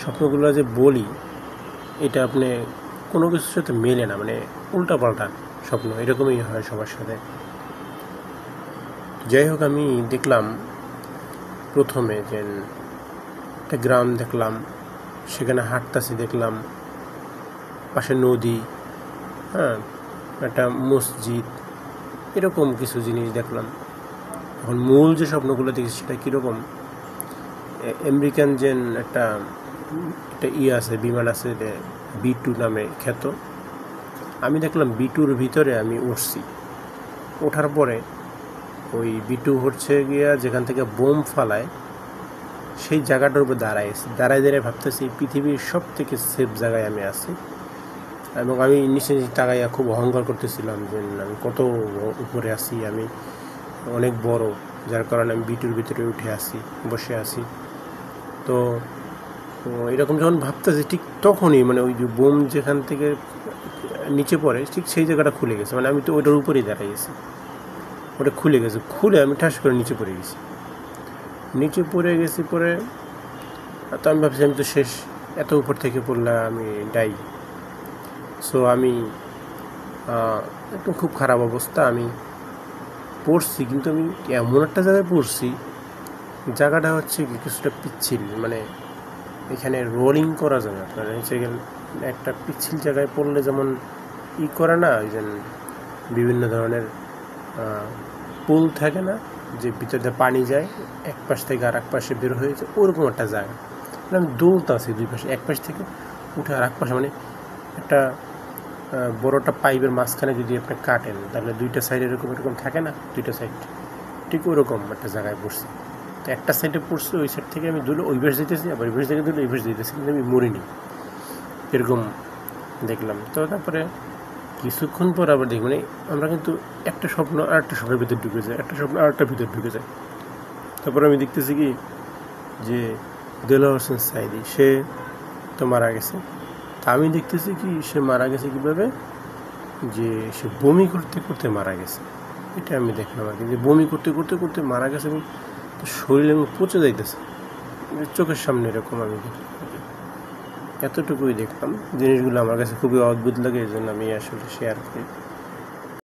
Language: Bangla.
স্বপ্নগুলো যে বলি এটা আপনি কোনো কিছুর সাথে মেলে না, মানে উল্টাপাল্টা স্বপ্ন এরকমই হয় সবার সাথে। যাই হোক, আমি দেখলাম প্রথমে যে একটা গ্রাম দেখলাম, সেখানে হাঁটতাছি, দেখলাম পাশে নদী, হ্যাঁ, একটা মসজিদ, এরকম কিছু জিনিস দেখলাম। এখন মূল যে স্বপ্নগুলো দেখছি সেটা কীরকম, আমেরিকান যে একটা একটা আছে, বিমান আছে B-2 নামে খ্যাত। আমি দেখলাম B-2-র ভিতরে আমি উঠছি। ওঠার পরে ওই B-2 হচ্ছে গিয়া যেখান থেকে বোম ফালায় সেই জায়গাটার উপর দাঁড়ায় ভাবতেছি পৃথিবীর সব থেকে সেফ জায়গায় আমি আছি। এবং আমি নিচে তাকাইয়া খুব অহংকার করতেছিলাম যে আমি কত উপরে আছি, আমি অনেক বড়, যার কারণে আমি B-2-র ভিতরে উঠে আসি, বসে আছি। তো এরকম যখন ভাবতেছি ঠিক তখনই মানে ওই যে বোম যেখান থেকে নিচে পড়ে ঠিক সেই জায়গাটা খুলে গেছে, মানে আমি তো ওইটার উপরেই দাঁড়াই গেছি, ওটা খুলে গেছে, খুলে আমি ঠাস করে নিচে পড়ে গেছি। পরে তো আমি ভাবছি আমি তো শেষ, এত উপর থেকে পড়লে আমি ডাই। সো আমি একটু খুব খারাপ অবস্থা, আমি পড়ছি, কিন্তু আমি এমন একটা জায়গায় পড়ছি, জায়গাটা হচ্ছে কিছুটা পিচ্ছিল, মানে এখানে রোলিং করা যাবে আপনার হচ্ছে একটা পিচ্ছিল জায়গায় পড়লে যেমন করে না, ওই যে বিভিন্ন ধরনের পুল থাকে না, যে ভিতরে পানি যায় এক পাশ থেকে আর এক পাশে বের হয়েছে, ওরকম একটা জায়গা। মানে আমি দৌড়তে আছি দুই পাশে, এক পাশ থেকে উঠে আর এক পাশে, মানে একটা বড়টা পাইপের মাঝখানে যদি আপনি কাটেন তাহলে দুইটা সাইড এরকম থাকে না, দুইটা সাইড ঠিক ওরকম একটা জায়গায় পড়ছি। তো একটা সাইডে পড়ছি, ওই সাইড থেকে আমি দুটো ওই বেশ দিতেছি, আবার ওই বেশ থেকে দুটো এই বেশ দিতেছি, কিন্তু আমি মরিনি, এরকম দেখলাম। তো তারপরে কিছুক্ষণ পর আবার দেখি, মানে আমরা কিন্তু একটা স্বপ্ন আর একটা স্বপ্নের ভিতরে ঢুকে যায়, একটা স্বপ্ন আর একটা ভিতরে ঢুকে যায়। তারপরে আমি দেখতেছি কি যে দেলোয়ার হোসেন সাঈদী সে তো মারা গেছে। তা আমি দেখতেছি কি সে মারা গেছে কীভাবে, যে সে বমি করতে করতে মারা গেছে। এটা আমি দেখলাম আর কি, যে বমি করতে করতে করতে মারা গেছে এবং শরীরে পচে যাইতেছে চোখের সামনে, এরকম আমি দেখলাম। এতটুকুই দেখলাম, জিনিসগুলো আমার কাছে খুবই অদ্ভুত লাগে, এই জন্য আমি আসলে শেয়ার করি।